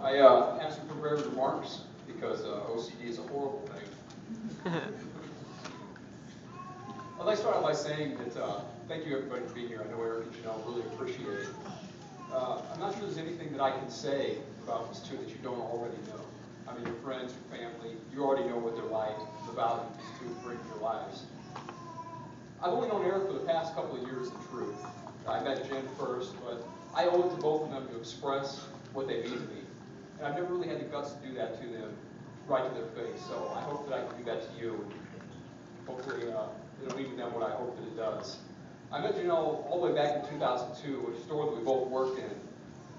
I have some prepared remarks because OCD is a horrible thing. I'd like to start out by saying that thank you everybody for being here. I know Eric and Janelle really appreciate it. I'm not sure there's anything that I can say about these two that you don't already know. I mean, your friends, your family, you already know what they're like, the value these two bring to your lives. I've only known Eric for the past couple of years, in truth. I met Jenn first, but I owe it to both of them to express what they mean to me. And I've never really had the guts to do that to them, right to their face. So I hope that I can do that to you. Hopefully it'll mean to them what I hope that it does. I met Janelle all the way back in 2002 at a store that we both worked in.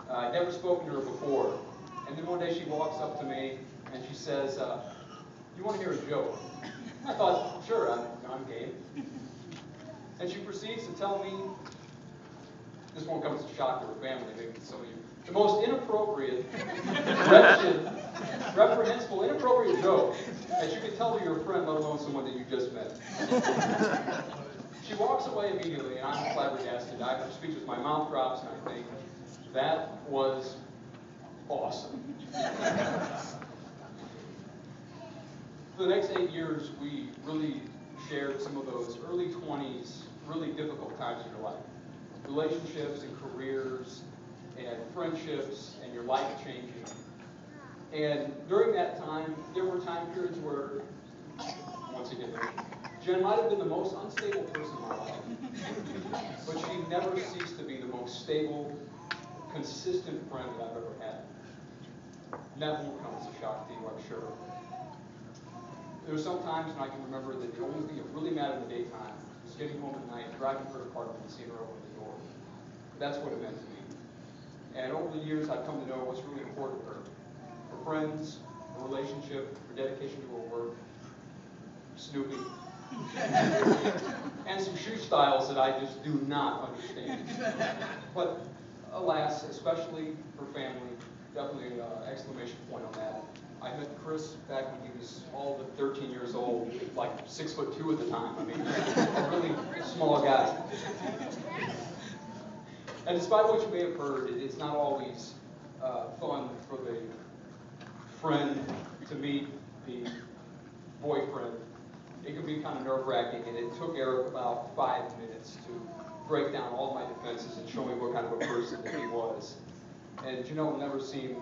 I'd never spoken to her before. And then one day she walks up to me and she says, you want to hear a joke? I thought, sure, I'm game. And she proceeds to tell me, this won't come as a shock to her family, maybe to some of you, the most inappropriate, wretched, reprehensible, inappropriate joke that you could tell to your friend, let alone someone that you just met. She walks away immediately, and I'm flabbergasted. I'm speechless. My mouth drops, and I think, that was awesome. For the next 8 years, we really shared some of those early 20s, really difficult times in your life. Relationships and careers and friendships and your life changing. And during that time, there were time periods where, once again, Jenn might have been the most unstable person in my life, but she never ceased to be the most stable, consistent friend that I've ever had. And that won't come as a shock to you, I'm sure. There were some times when I can remember that the only thing that really mattered in the daytime was getting home at night, driving to her apartment, and seeing her open the door. That's what it meant to me. And over the years, I've come to know what's really important to her. Her friends, her relationship, her dedication to her work, Snoopy, and some shoe styles that I just do not understand. But alas, especially her family, definitely an exclamation point on that. I met Chris back when he was all but 13 years old, like 6'2" at the time. I mean, a really small guy. And despite what you may have heard, it's not always fun for the friend to meet the boyfriend. It can be kind of nerve-wracking, and it took Eric about 5 minutes to break down all my defenses and show me what kind of a person that he was. And Janelle never seemed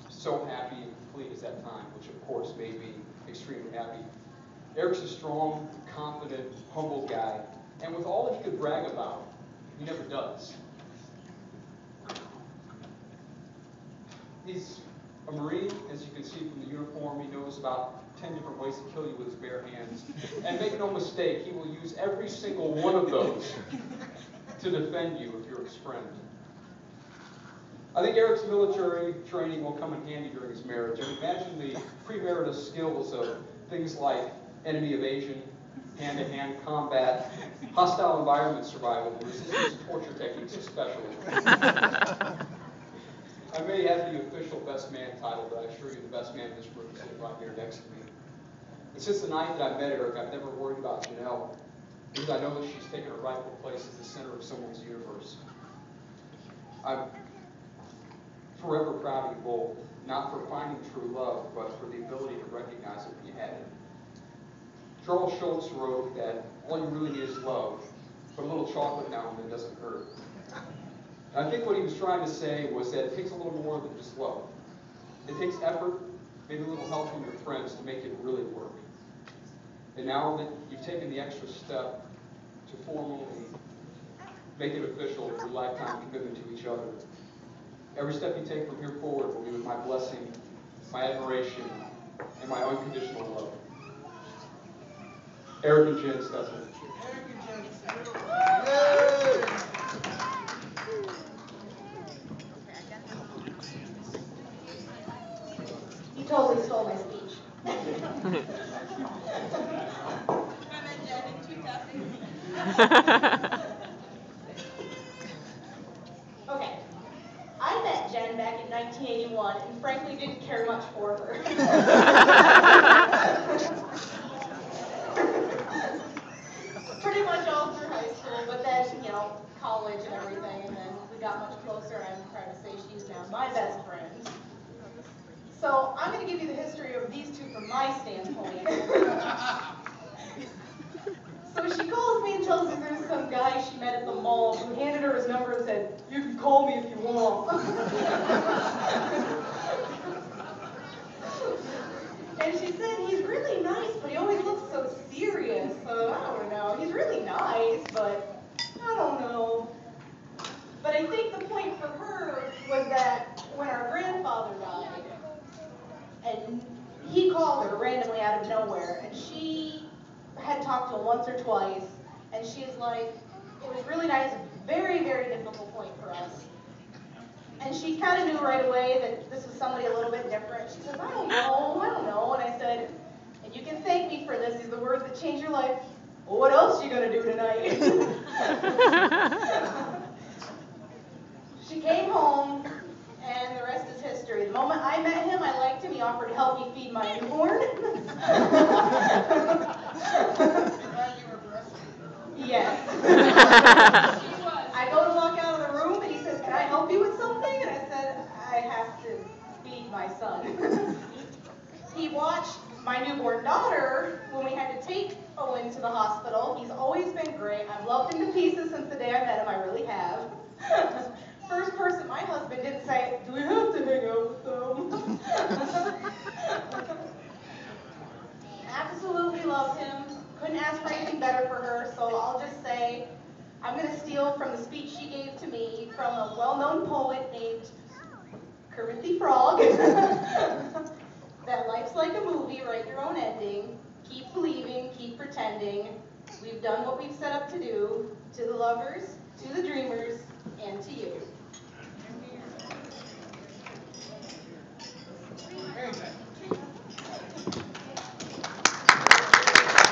so happy and complete as that time, which of course made me extremely happy. Eric's a strong, confident, humble guy, and with all that he could brag about, he never does. He's a Marine, as you can see from the uniform. He knows about 10 different ways to kill you with his bare hands. And make no mistake, he will use every single one of those to defend you if you're his friend. I think Eric's military training will come in handy during his marriage. I mean, imagine the premarital skills of things like enemy evasion, hand-to-hand combat, hostile environment survival, and resistance torture techniques especially. I may have the official best man title, but I assure you the best man in this room is sitting right here next to me. And since the night that I met Eric, I've never worried about Janelle, because I know that she's taken her rightful place at the center of someone's universe. I'm forever proud of you both, not for finding true love, but for the ability to recognize it when you had it. Charles Schultz wrote that all you really need is love, but a little chocolate now and then doesn't hurt. And I think what he was trying to say was that it takes a little more than just love. It takes effort, maybe a little help from your friends to make it really work. And now that you've taken the extra step to formally make it official, your lifetime commitment to each other, every step you take from here forward will be with my blessing, my admiration, and my unconditional love. Eric and Jenn Stutzman. You totally stole my speech. Okay. I met Jenn back in 1981 and frankly didn't care much for her. Pretty much all through high school, but then, college and everything, and then we got much closer, and I'm proud to say she's now my best friend. going to give you the history of these two from my standpoint. So she calls me and tells me there's some guy she met at the mall who handed her his number and said, "You can call me if you want." And she said, "He's really nice, but he always looks so serious. So I don't know. He's really nice, but I don't know." But I think the point for her was that when our grandfather died, and he called her randomly out of nowhere, and she had talked to him once or twice, and she's like, it was really nice, very, very difficult point for us. And she kind of knew right away that this was somebody a little bit different. She says, I don't know. And I said, and you can thank me for this, these are the words that change your life. Well, what else are you going to do tonight? She came home, and the rest is history. The moment I met him, I liked him. He offered to help me feed my newborn. Yes. I go to walk out of the room, and he says, "Can I help you with something?" And I said, "I have to feed my son." He watched my newborn daughter when we had to take Owen to the hospital. He's always been great. I've loved him to pieces since the day I met him. I really have. First person, my husband didn't say, "Do we have to hang out with them?" Absolutely loved him. Couldn't ask for anything better for her, so I'll just say I'm going to steal from the speech she gave to me from a well-known poet named Kermit the Frog. That life's like a movie, write your own ending. Keep believing, keep pretending. We've done what we've set up to do. To the lovers, to the dreamers, and to you.